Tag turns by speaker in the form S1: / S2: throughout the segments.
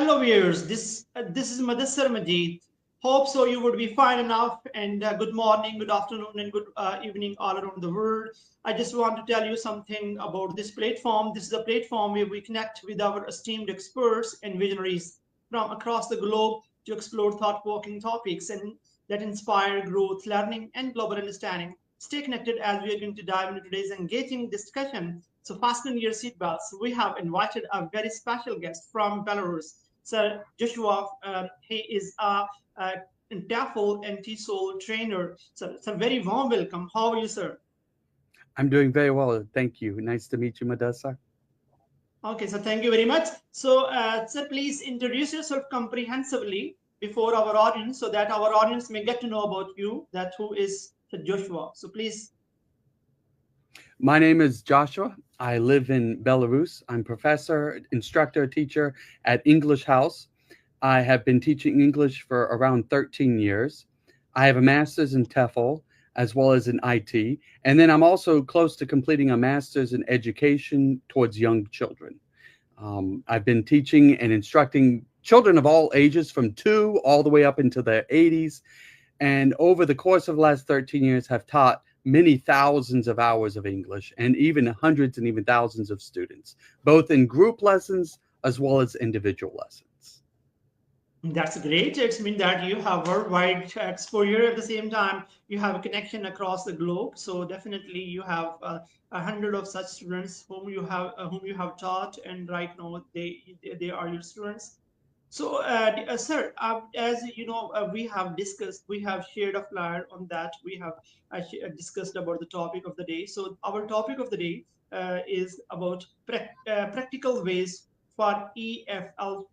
S1: Hello viewers, this is Mudassar Majeed. Hope so you would be fine enough and good morning, good afternoon and good evening all around the world. I just want to tell you something about this platform. This is a platform where we connect with our esteemed experts and visionaries from across the globe to explore thought-provoking topics and that inspire growth, learning and global understanding. Stay connected as we are going to dive into today's engaging discussion. So fasten your seatbelts. We have invited a very special guest from Belarus, Sir Joshua. He is a TEFL and TESOL trainer. So it's a very warm welcome. How are you, sir?
S2: I'm doing very well. Thank you. Nice to meet you, Mudassar.
S1: Okay, so thank you very much. So, sir, please introduce yourself comprehensively before our audience so that our audience may get to know about you, that who is Sir Joshua. So please.
S2: My name is Joshua. I live in Belarus. I'm professor, instructor, teacher at English House. I have been teaching English for around 13 years. I have a master's in TEFL as well as in IT. And then I'm also close to completing a master's in education towards young children. I've been teaching and instructing children of all ages from 2 all the way up into their 80s. And over the course of the last 13 years, have taught many thousands of hours of English and even hundreds and even thousands of students, both in group lessons as well as individual lessons.
S1: That's great. It's mean that you have worldwide exposure at the same time. You have a connection across the globe. So definitely you have 100 of such students whom you have taught, and right now they are your students. So, sir, as you know, we have shared a flyer on that. We have discussed about the topic of the day. So, our topic of the day is about practical ways for EFL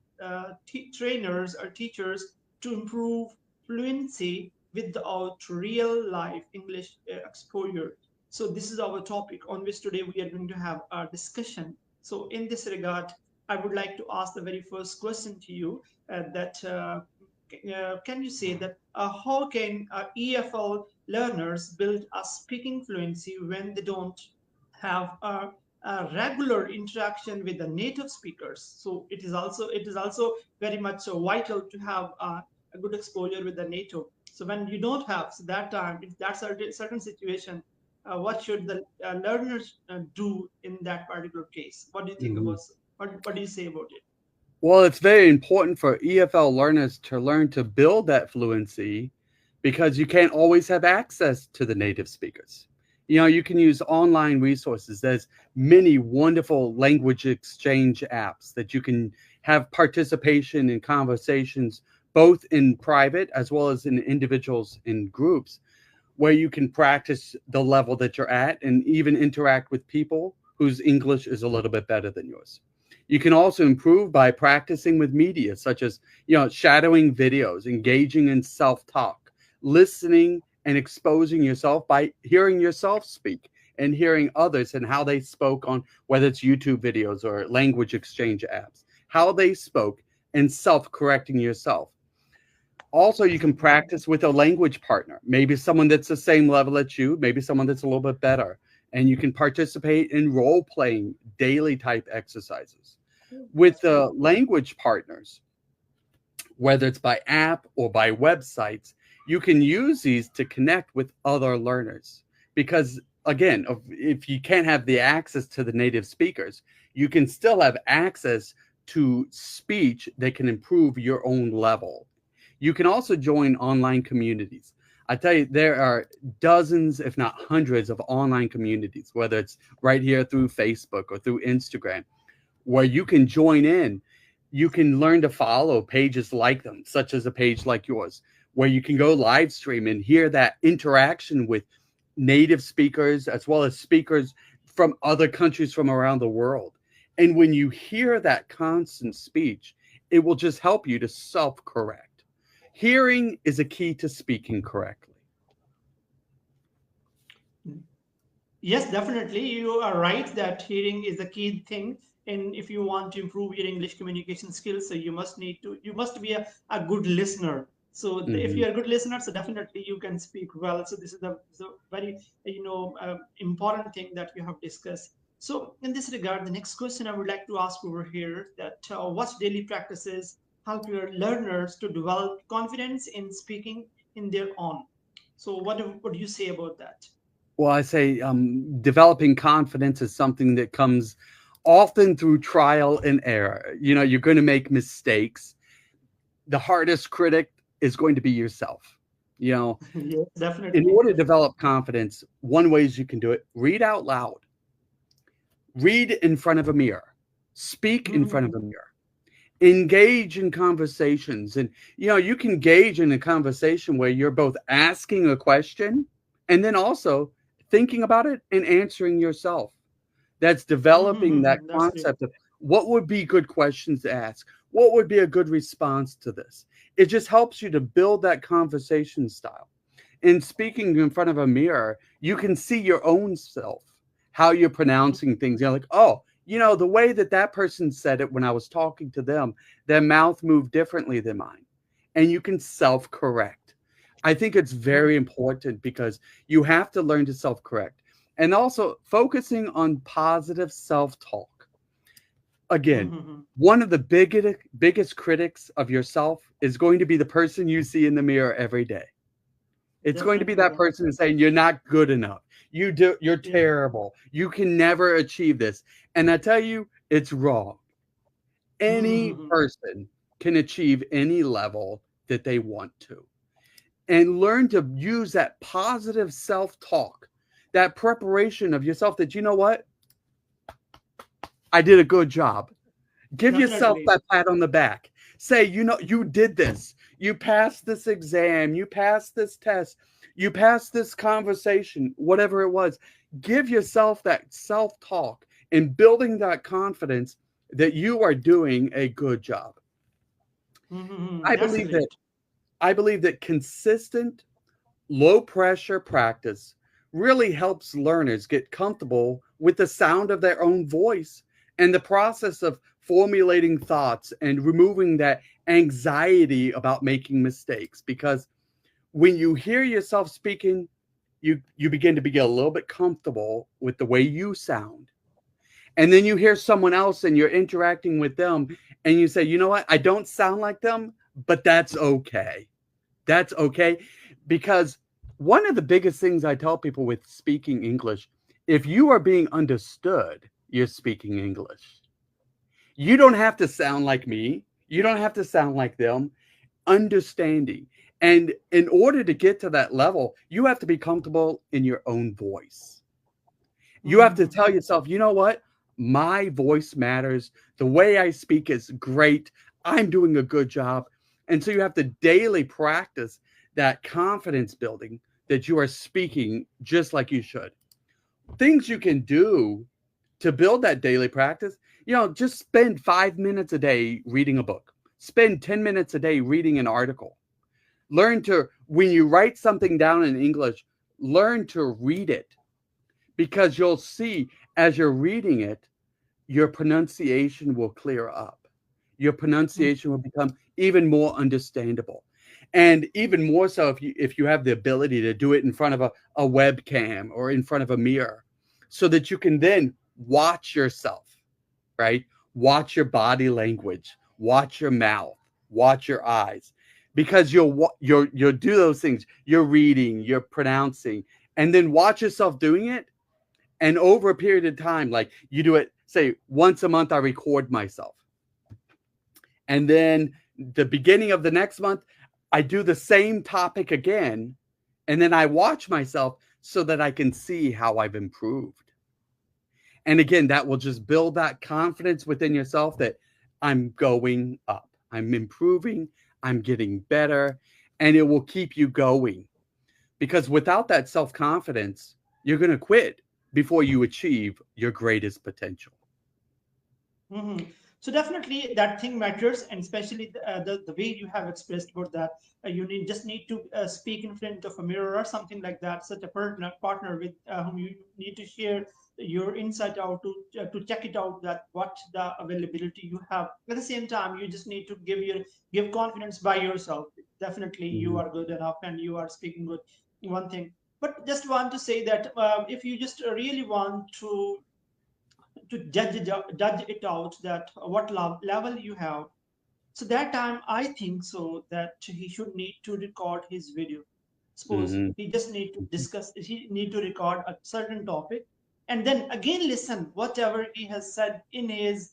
S1: trainers or teachers to improve fluency without real life English exposure. So, this is our topic on which today we are going to have our discussion. So, in this regard, I would like to ask the very first question to you can you say that how can EFL learners build a speaking fluency when they don't have a regular interaction with the native speakers? So it is also very much vital to have a good exposure with the native. So when you don't have, so that time, if that's certain situation, what should the learners do in that particular case? What do you think about?
S2: Mhm.
S1: What do you say about it?
S2: Well, it's very important for EFL learners to learn to build that fluency because you can't always have access to the native speakers. You can use online resources. There's many wonderful language exchange apps that you can have participation in conversations, both in private as well as in individuals in groups, where you can practice the level that you're at and even interact with people whose English is a little bit better than yours. You can also improve by practicing with media such as, shadowing videos, engaging in self-talk, listening and exposing yourself by hearing yourself speak and hearing others and how they spoke on whether it's YouTube videos or language exchange apps, how they spoke and self-correcting yourself. Also, you can practice with a language partner, maybe someone that's the same level as you, maybe someone that's a little bit better. And you can participate in role playing daily type exercises. With
S1: That's
S2: the
S1: great.
S2: language partners, whether it's by app or by websites, you can use these to connect with other learners. Because again, if you can't have the access to the native speakers, you can still have access to speech that can improve your own level. You can also join online communities. I tell you, there are dozens, if not hundreds, of online communities, whether it's right here through Facebook or through Instagram, where you can join in. You can learn to follow pages like them, such as a page like yours, where you can go live stream and hear that interaction with native speakers as well as speakers from other countries from around the world. And when you hear that constant speech, it will just help you to self correct. Hearing is a key to speaking correctly.
S1: Yes, definitely. You are right that hearing is the key thing. And if you want to improve your English communication skills, so you must be a good listener. So if
S2: Mhm.
S1: you're a good listener, so definitely you can speak well. So this is the very, important thing that we have discussed. So in this regard, the next question I would like to ask over here that what daily practices help your learners to develop confidence in speaking in their own. So what do you say about that?
S2: Well, I say developing confidence is something that comes often through trial and error. You know, you're going to make mistakes. The hardest critic is going to be yourself. You know,
S1: Yes,
S2: in
S1: definitely.
S2: order to develop confidence, one ways you can do it, read out loud, read in front of a mirror, speak in front of
S1: Mhm.
S2: a mirror, engage in conversations. And, you know, you can engage in a conversation where you're both asking a question and then also thinking about it and answering yourself. That's developing that
S1: Mhm. That's great.
S2: concept of what would be good questions to ask? What would be a good response to this? It just helps you to build that conversation style. In speaking in front of a mirror, you can see your own self, how you're pronouncing things. You're like, oh, you know, the way that that person said it when I was talking to them, their mouth moved differently than mine. And you can self correct. I think it's very important because you have to learn to self correct and also focusing on positive self talk. Again,
S1: Mhm.
S2: one of the biggest critics of yourself is going to be the person you see in the mirror every day. It's going to be
S1: Definitely,
S2: that person
S1: definitely.
S2: saying you're not good enough. You're
S1: Yeah.
S2: terrible. You can never achieve this. And I tell you, it's wrong. Any
S1: Mhm.
S2: person can achieve any level that they want to. And learn to use that positive self-talk, that preparation of yourself that you know what? I did a good job. Give yourself
S1: Definitely.
S2: that pat on the back. Say, you know, you did this. You passed this exam. You passed this test. You passed this conversation, whatever it was. Give yourself that self talk and building that confidence that you are doing a good job.
S1: Mhm.
S2: I
S1: That's
S2: believe that
S1: great.
S2: I believe that consistent low pressure practice really helps learners get comfortable with the sound of their own voice and the process of formulating thoughts and removing that anxiety about making mistakes. Because when you hear yourself speaking, you begin to get a little bit comfortable with the way you sound. And then you hear someone else and you're interacting with them and you say, you know what? I don't sound like them, but that's okay. That's okay. Because one of the biggest things I tell people with speaking English, if you are being understood, you're speaking English. You don't have to sound like me. You don't have to sound like them. Understanding. And in order to get to that level, you have to be comfortable in your own voice. You have to
S1: Mhm.
S2: tell yourself, you know what? My voice matters. The way I speak is great. I'm doing a good job. And so you have to daily practice that confidence building that you are speaking just like you should. Things you can do to build that daily practice, you know, just spend 5 minutes a day reading a book, spend 10 minutes a day reading an article. Learn to, when you write something down in English, learn to read it because you'll see as you're reading it, your pronunciation will clear up. Your pronunciation will become even more understandable. And even more so if you have the ability to do it in front of a webcam or in front of a mirror, so that you can then watch yourself, right? Watch your body language, watch your mouth, watch your eyes. Because you'll do those things. You're reading, you're pronouncing, and then watch yourself doing it and over a period of time, like you do it, say once a month, I record myself. And then the beginning of the next month, I do the same topic again. And then I watch myself so that I can see how I've improved. And again, that will just build that confidence within yourself that I'm going up, I'm improving, I'm getting better, and it will keep you going. Because without that self confidence, you're going to quit before you achieve your greatest potential.
S1: Mhm. So definitely that thing matters, and especially the way you have expressed about that. You just need to speak in front of a mirror or something like that. Such a partner with whom you need to share your insight out to check it out that what the availability you have. At the same time, you just need to give confidence by yourself. Definitely, you
S2: Mhm.
S1: are good enough and you are speaking good. One thing, but just want to say that if you just really want to judge it out that what level you have, So that time, I think so that he should need to record his video. Suppose
S2: Hmm.
S1: he just need to discuss, he need to record a certain topic, and then again listen whatever he has said in his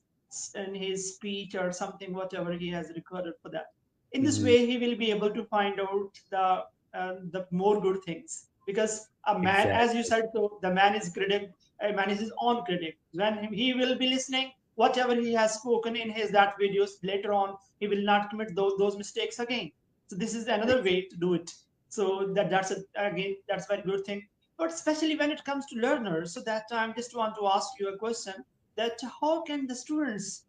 S1: speech or something, whatever he has recorded for that. In this
S2: Hmm.
S1: way, he will be able to find out the more good things, because a man, as you
S2: Exactly.
S1: said, so the man is critic, a man is his own critic. When he will be listening whatever he has spoken in his that videos, later on he will not commit those mistakes again. So this is another way to do it. So again, that's a very good thing. But especially when it comes to learners, so that I just want to ask you a question: that how can the students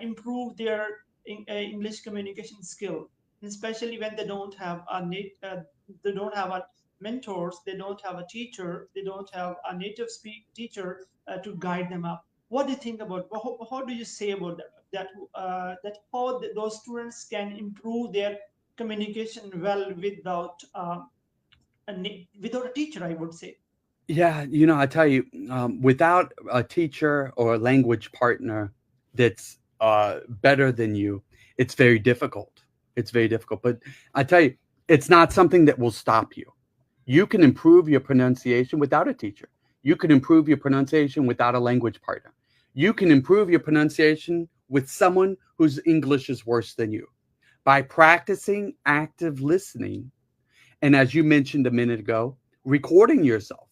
S1: improve their English communication skill, especially when they don't have a mentors, they don't have a teacher, they don't have a native speak teacher to guide them up. What do you think about, how do you say about that how those students can improve their communication well without a teacher, I would say.
S2: Yeah, I tell you, without a teacher or a language partner that's better than you, it's very difficult. It's very difficult. But I tell you, it's not something that will stop you. You can improve your pronunciation without a teacher. You can improve your pronunciation without a language partner. You can improve your pronunciation with someone whose English is worse than you by practicing active listening. And as you mentioned a minute ago, recording yourself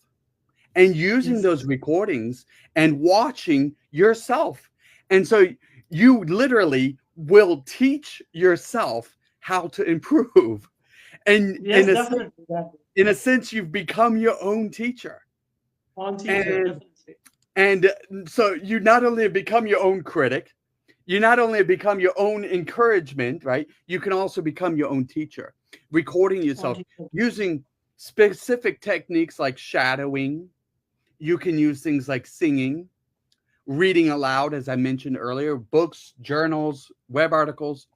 S2: and using
S1: Yes.
S2: those recordings and watching yourself. And so you literally will teach yourself how to improve. And
S1: Yes, definitely that.
S2: in a sense, you've become your own teacher.
S1: On teacher,
S2: And
S1: definitely.
S2: and so you not only become your own critic, you not only become your own encouragement, right? You can also become your own teacher, recording
S1: On
S2: yourself
S1: teacher.
S2: using specific techniques like shadowing. You can use things like singing, reading aloud, as I mentioned earlier, books, journals, web articles,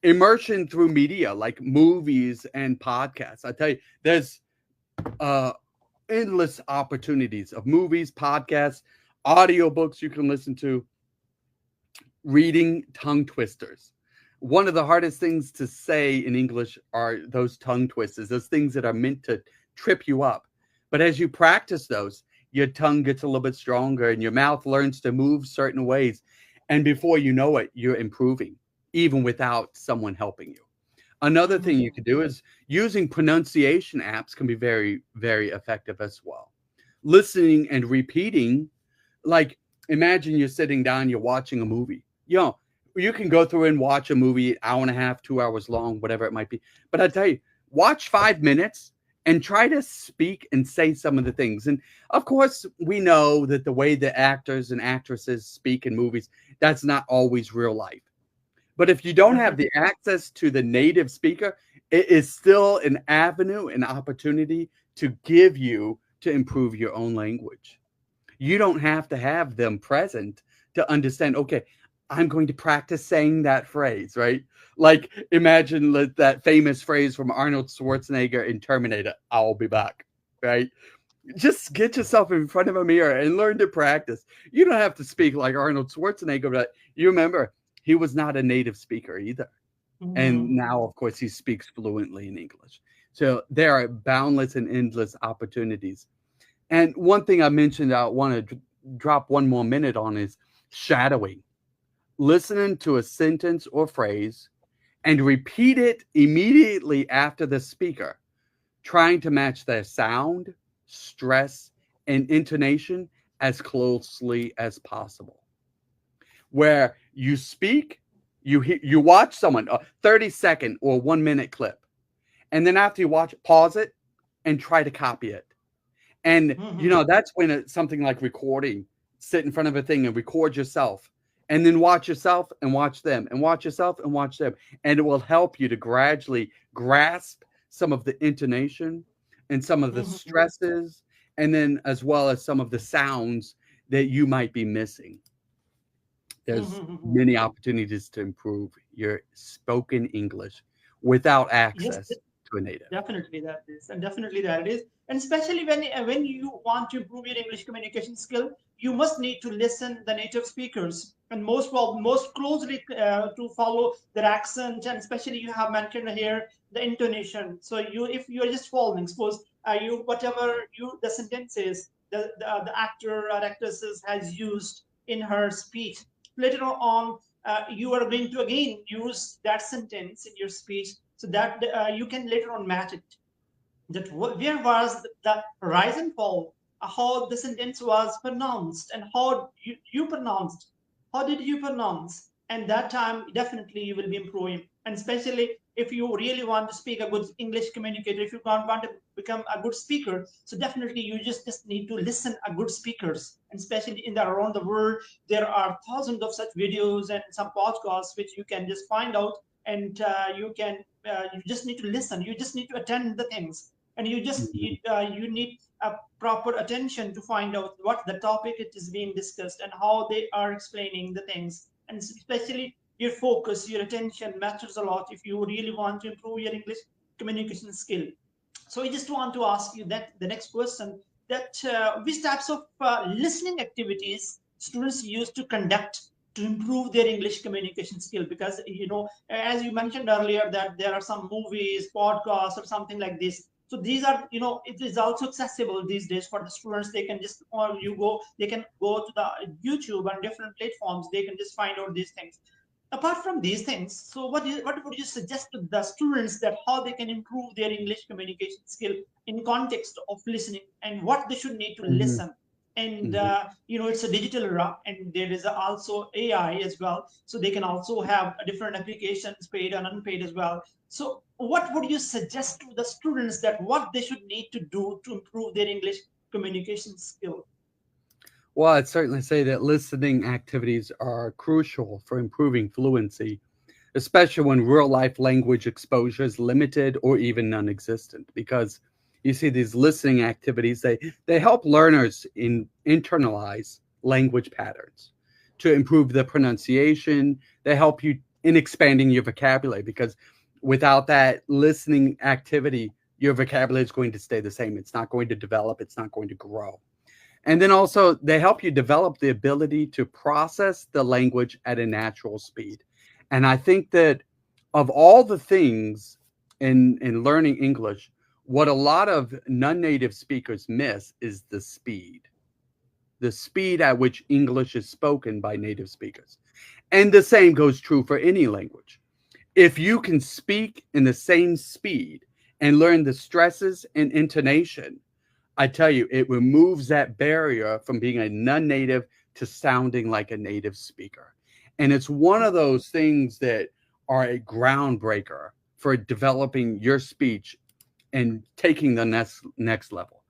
S2: immersion through media like movies and podcasts. I tell you, there's uh, endless opportunities of movies, podcasts, audiobooks you can listen to, reading tongue twisters. One of the hardest things to say in English are those tongue twisters, those things that are meant to trip you up. But as you practice those, your tongue gets a little bit stronger and your mouth learns to move certain ways. And before you know it, you're improving, even without someone helping you. Another thing you can do is using pronunciation apps can be very, very effective as well. Listening and repeating, like imagine you're sitting down, you're watching a movie. You can go through and watch a movie, hour and a half, 2 hours long, whatever it might be. But I tell you, watch 5 minutes and try to speak and say some of the things. And of course, we know that the way the actors and actresses speak in movies, that's not always real life. But if you don't have
S1: Definitely.
S2: the access to the native speaker, it is still an avenue, an opportunity to give you to improve your own language. You don't have to have them present to understand, okay, I'm going to practice saying that phrase, right? Like imagine that famous phrase from Arnold Schwarzenegger in Terminator, I'll be back, right? Just get yourself in front of a mirror and learn to practice. You don't have to speak like Arnold Schwarzenegger, but you remember he was not a native speaker either. And now, of course, he speaks fluently in English. So there are boundless and endless opportunities. And one thing I mentioned I want to drop one more minute on is shadowing. Listening to a sentence or phrase and repeat it immediately after the speaker, trying to match their sound, stress, and intonation as closely as possible. Where you speak, you watch someone a 30-second or 1 minute clip, and then after you watch it, pause it and try to copy it. And that's when something like recording, sit in front of a thing and record yourself, and then watch yourself and watch them, and watch yourself and watch them, and it will help you to gradually grasp some of the intonation and some of the stresses, and then as well as some of the sounds that you might be missing. There's many opportunities to improve your spoken English without
S1: Yes,
S2: access to a native.
S1: definitely that is, and definitely that it is, and especially when you want to improve your English communication skill, you must need to listen the native speakers. and most closely to follow their accent, and especially you have mentioned here the intonation. So you, if you are just following, suppose you whatever you the sentences the actor or actresses has used in her speech, later on you are going to again use that sentence in your speech, so that you can later on match it, that where was the rise and fall, how the sentence was pronounced, and how you pronounced, how did you pronounce, and that time definitely you will be improving. And especially if you really want to speak a good English communicator, if you want to become a good speaker, so definitely you just need to listen a good speakers, and especially in the around the world there are thousands of such videos and some podcasts which you can just find out, and you just need to listen, you just need to attend the things, and you need a proper attention to find out what the topic it is being discussed and how they are explaining the things, and especially your focus, your attention matters a lot if you really want to improve your English communication skill. So I just want to ask you that the next question, that which types of listening activities students use to conduct to improve their English communication skill, because as you mentioned earlier that there are some movies, podcasts, or something like this. So these are, it is also accessible these days for the students. They can just, or they can go to the YouTube and different platforms, they can just find out these things. Apart from these things, so what would you suggest to the students, that how they can improve their English communication skill in context of listening, and what they should need to
S2: Mhm,
S1: listen? And
S2: mhm.
S1: it's a digital era, and there is also AI as well, so they can also have different applications, paid and unpaid as well. So what would you suggest to the students, that what they should need to do to improve their English communication skill?
S2: Well, I'd certainly say that listening activities are crucial for improving fluency, especially when real life language exposure is limited or even non existent. Because you see, these listening activities, they help learners internalize language patterns to improve the pronunciation. They help you in expanding your vocabulary because without that listening activity, your vocabulary is going to stay the same. It's not going to develop, it's not going to grow. And then also, they help you develop the ability to process the language at a natural speed. And I think that of all the things in learning English, what a lot of non-native speakers miss is the speed at which English is spoken by native speakers. And the same goes true for any language. If you can speak in the same speed and learn the stresses and intonation, I tell you, it removes that barrier from being a non native to sounding like a native speaker. And it's one of those things that are a groundbreaker for developing your speech and taking the next level.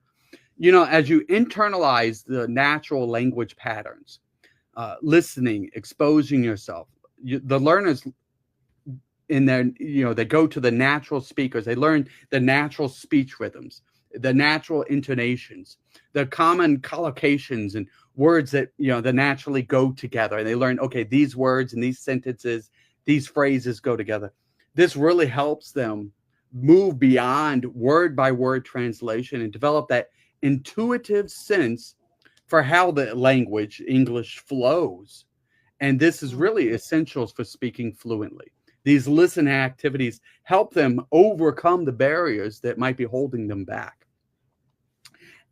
S2: You know, as you internalize the natural language patterns, listening, exposing yourself, the learners in their, they go to the natural speakers, they learn the natural speech rhythms, the natural intonations, the common collocations and words that that naturally go together, and they learn, okay, these words and these sentences, these phrases go together. This really helps them move beyond word by word translation and develop that intuitive sense for how the language English flows. And this is
S1: Mhm.
S2: really essential for speaking fluently. These listening activities help them overcome the barriers that might be holding them back.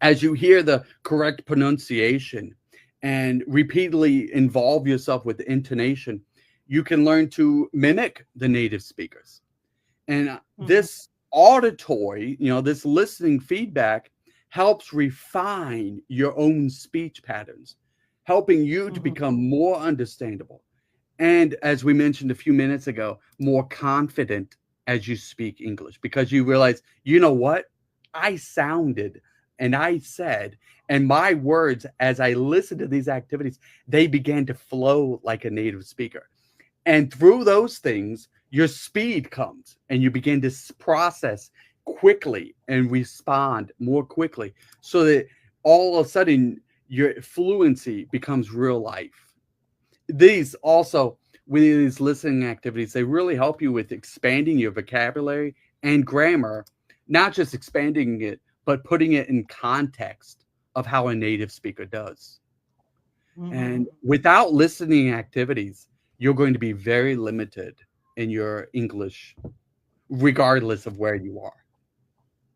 S2: As you hear the correct pronunciation and repeatedly involve yourself with the intonation, you can learn to mimic the native speakers. And
S1: Mhm.
S2: this auditory, this listening feedback helps refine your own speech patterns, helping you to
S1: Mhm.
S2: become more understandable. And as we mentioned a few minutes ago, more confident as you speak English because you realize, you know what? I sounded and I said, and my words, as I listened to these activities, they began to flow like a native speaker. And through those things, your speed comes and you begin to process quickly and respond more quickly so that all of a sudden your fluency becomes real life. These also, with these listening activities, they really help you with expanding your vocabulary and grammar, not just expanding it, but putting it in context of how a native speaker does. And
S1: Mhm.
S2: without listening activities, you're going to be very limited in your English, regardless of where you are.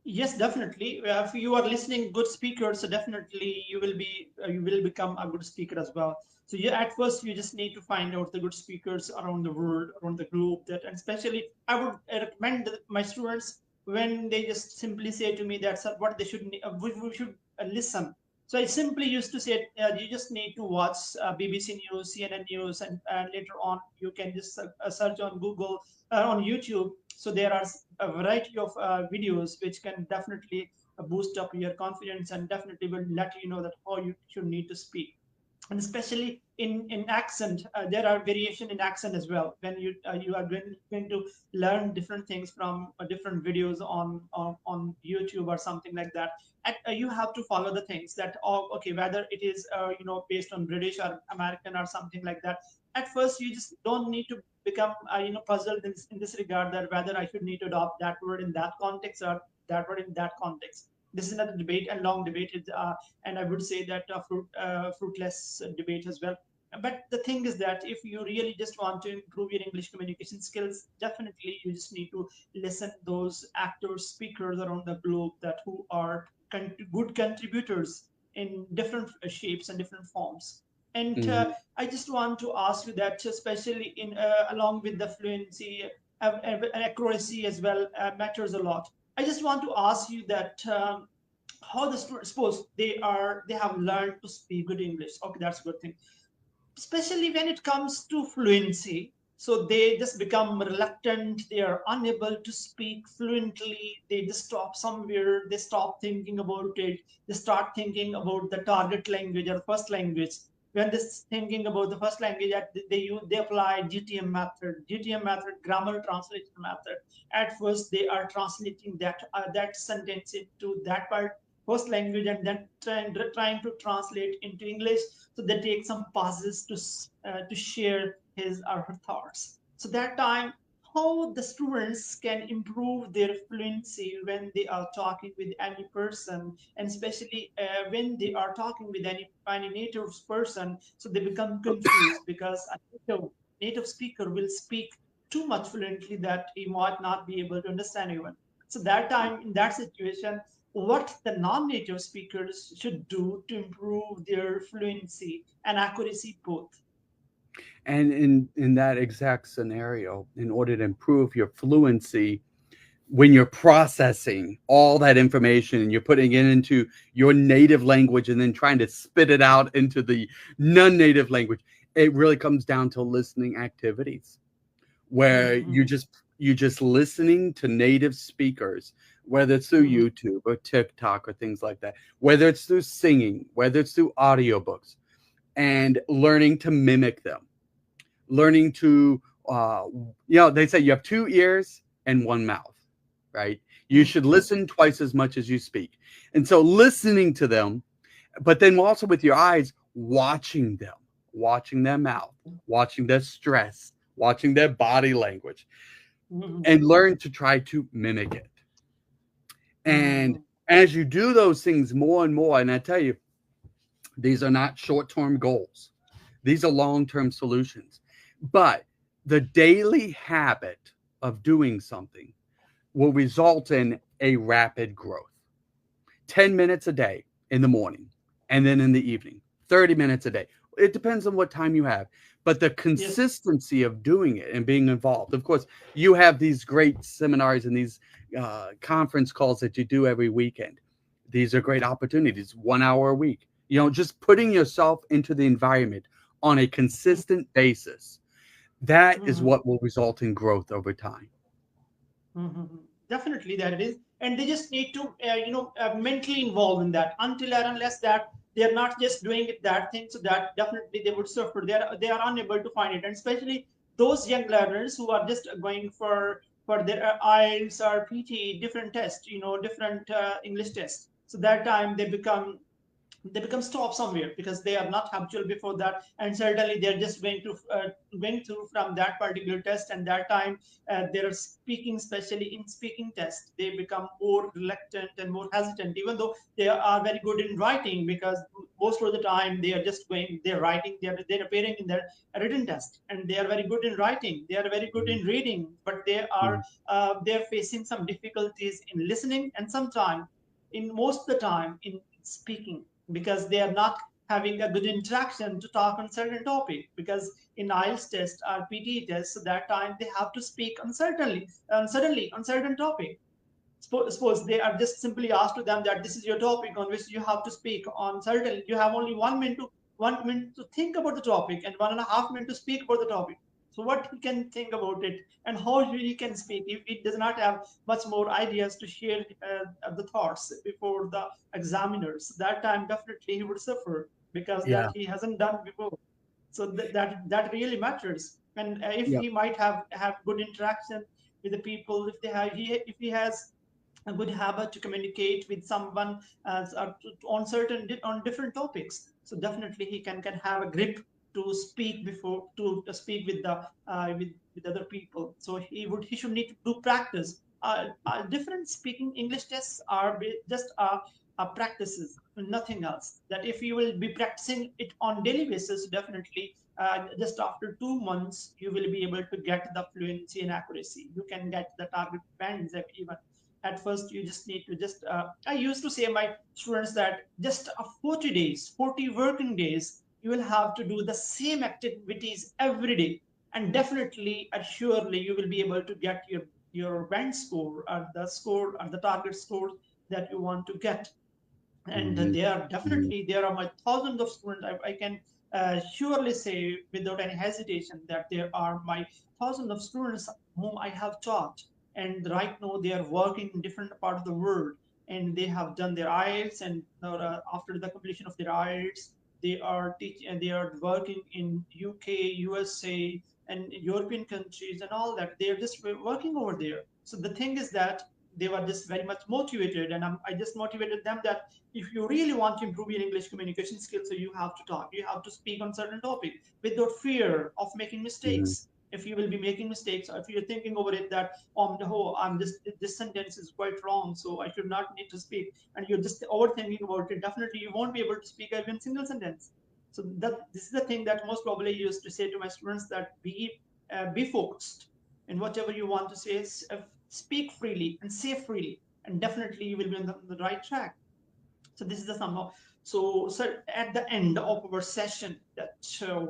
S1: Yes, definitely. If you are listening good speakers, so definitely you will become a good speaker as well. So you at first you just need to find out the good speakers around the world, around the globe. That and especially I would recommend my students when they just simply say to me that's what they should we should listen. So I simply used to say you just need to watch BBC News, CNN News, and later on you can just search on Google on YouTube. So there are a variety of videos which can definitely boost up your confidence and definitely will let you know that how you should need to speak. And especially in accent, there are variation in accent as well. When you are going to learn different things from different videos on YouTube or something like that, and you have to follow the things that, oh, okay, whether it is based on British or American or something like that. At first you just don't need to become puzzled in this regard, that whether I should need to adopt that word in that context or that word in that context. This is another debate and long debate. And I would say that fruitless debate as well. But the thing is that if you really just want to improve your English communication skills, definitely you just need to listen those actors, speakers around the globe that who are good contributors in different shapes and different forms. And
S2: Mhm.
S1: I just want to ask you that, especially in along with the fluency, accuracy as well matters a lot. I just want to ask you that. How the students suppose they have learned to speak good English. Okay, that's a good thing, especially when it comes to fluency. So they just become reluctant, they are unable to speak fluently, they just stop somewhere, they stop thinking about it, they start thinking about the target language or first language. When they're thinking about the first language, they apply GTM method, grammar translation method. At first they are translating that sentence into that part first language and then trying to translate into English. So they take some pauses to share his or her thoughts. So that time, how the students can improve their fluency when they are talking with any person, and especially when they are talking with any native person, so they become confused because a native speaker will speak too much fluently that he might not be able to understand even. So that time, in that situation, what the non-native speakers should do to improve their fluency and accuracy both.
S2: And in that exact scenario, in order to improve your fluency, when you're processing all that information and you're putting it into your native language and then trying to spit it out into the non-native language, it really comes down to listening activities where
S1: Mhm,
S2: you just listening to native speakers, whether it's through
S1: mhm,
S2: YouTube or TikTok or things like that, whether it's through singing, whether it's through audiobooks, and learning to mimic them, learning to they say you have two ears and one mouth, right? You should
S1: mhm,
S2: listen twice as much as you speak. And so listening to them, but then also with your eyes, watching them, watching their mouth, watching their stress, watching their body language,
S1: mhm,
S2: and learn to try to mimic it. And
S1: mhm,
S2: as you do those things more and more, and I tell you, these are not short term goals, these are long term solutions. But the daily habit of doing something will result in a rapid growth. 10 minutes a day in the morning and then in the evening, 30 minutes a day. It depends on what time you have, but the
S1: yes,
S2: consistency of doing it and being involved. Of course, you have these great seminars and these conference calls that you do every weekend. These are great opportunities, 1 hour a week. Just putting yourself into the environment on a consistent basis. That is
S1: mhm,
S2: what will result in growth over time.
S1: mhm. Definitely that it is, and they just need to mentally involved in that. Until or unless that they are not just doing it that thing, so that definitely they would suffer. They are unable to find it, and especially those young learners who are just going for their IELTS or PT different tests, different English tests. So that time they become they become stop somewhere because they are not habitual before that, and certainly they're just going through from that particular test, and that time they're speaking, especially in speaking test, they become more reluctant and more hesitant, even though they are very good in writing, because most of the time they are just going, they're writing, they're appearing in their written test, and they are very good in writing, they are very good
S2: Mhm.
S1: in reading, but they are
S2: Mhm.
S1: they're facing some difficulties in listening, and sometimes in most of the time in speaking, because they are not having a good interaction to talk on certain topic, because in IELTS test or PTE test, so that time they have to speak uncertainly on certain topic. Suppose they are just simply asked to them that this is your topic on which you have to speak on, certainly you have only 1 minute to think about the topic and 1.5 minutes to speak about the topic. So what he can think about it, and how he can speak if he does not have much more ideas to share the thoughts before the examiners? That time definitely he would suffer, because that
S2: Yeah.
S1: he hasn't done before. So that really matters. And if
S2: Yeah.
S1: he might have good interaction with the people, if they have if he has a good habit to communicate with someone on on different topics, so definitely he can have a grip to speak before to speak with the with other people. So he should need to do practice. Different speaking English tests are just practices, nothing else. That if you will be practicing it on daily basis, definitely just after 2 months you will be able to get the fluency and accuracy. You can get the target bands even. At first you just need to just I used to say my students that just 40 days, 40 working days, you will have to do the same activities every day, and definitely and surely you will be able to get your band score, or the score, or the target score that you want to get. And
S2: Mhm.
S1: there are my thousands of students. I can surely say without any hesitation that there are my thousands of students whom I have taught, and right now they are working in different part of the world, and they have done their IELTS, and after the completion of their IELTS, they are teaching, they are working in UK, USA, and European countries, and all that. They are just working over there. So the thing is that they were just very much motivated, and I just motivated them that if you really want to improve your English communication skills, so you have to talk, you have to speak on certain topic without fear of making
S2: Mhm.
S1: mistakes. If you will be making mistakes, or if you're thinking over it that oh, I'm this sentence is quite wrong, so I should not need to speak, and you're just overthinking about it, definitely you won't be able to speak even single sentence. So that this is the thing that most probably I used to say to my students, that be focused in whatever you want to say. Speak freely and say freely, and definitely you will be on the right track. So this is the sum of. So, sir, at the end of our session, that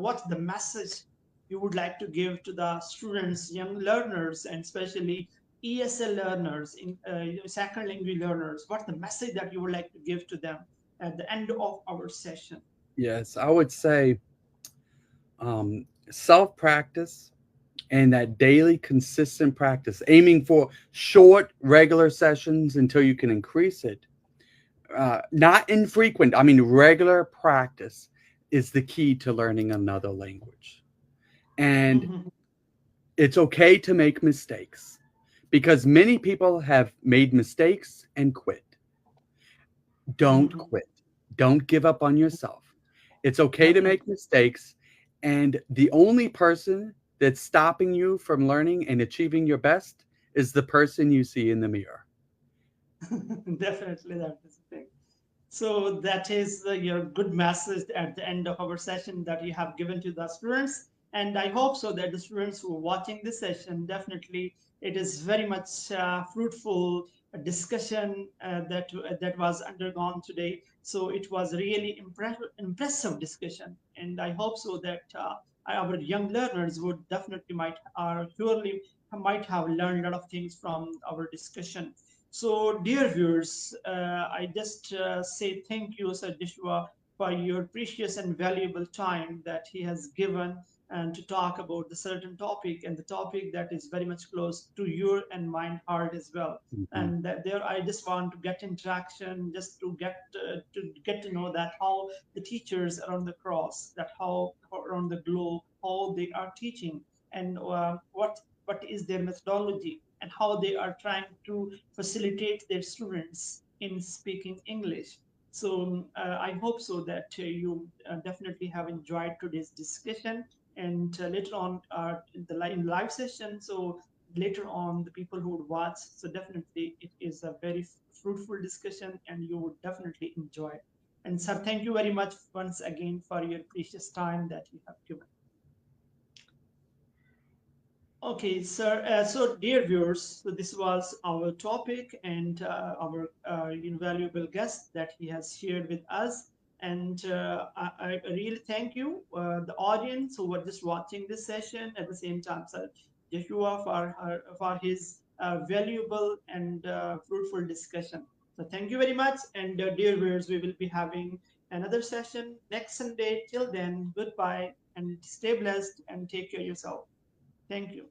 S1: what's the message you would like to give to the students, young learners, and especially ESL learners, in second language learners? What's the message that you would like to give to them at the end of our session?
S2: Yes, I would say self practice and that daily consistent practice, aiming for short, regular sessions until you can increase it. Not infrequent, I mean, regular practice is the key to learning another language. And
S1: Mhm.
S2: it's okay to make mistakes because many people have made mistakes and quit. Don't
S1: Mhm.
S2: quit. Don't give up on yourself. It's okay to make
S1: Definitely.
S2: mistakes. And the only person that's stopping you from learning and achieving your best is the person you see in the mirror.
S1: Definitely, that is the thing. So that is your good message at the end of our session that you have given to the students. And I hope so that the students who are watching this session, definitely it is very much fruitful discussion that was undergone today. So it was really impressive discussion. And I hope so that our young learners would definitely might are surely might have learned a lot of things from our discussion. So, dear viewers, I just say thank you, Sir Dishwa, for your precious and valuable time that he has given and to talk about the certain topic, and the topic that is very much close to your and mine heart as well.
S2: Mhm.
S1: And that there, I just want to get interaction, just to get to know that how the teachers around the cross, that how around the globe, how they are teaching, and what is their methodology, and how they are trying to facilitate their students in speaking English. So I hope so that you definitely have enjoyed today's discussion. And later on in the in live session, so later on the people who would watch, so definitely it is a very fruitful discussion, and you would definitely enjoy it. And sir, thank you very much once again for your precious time that you have given. Okay, sir. So, dear viewers, so this was our topic and our invaluable guest that he has shared with us. And I really thank you, the audience who were just watching this session. At the same time, sir Joshua, for his valuable and fruitful discussion. So, thank you very much. And dear viewers, we will be having another session next Sunday. Till then, goodbye and stay blessed and take care of yourself. Thank you.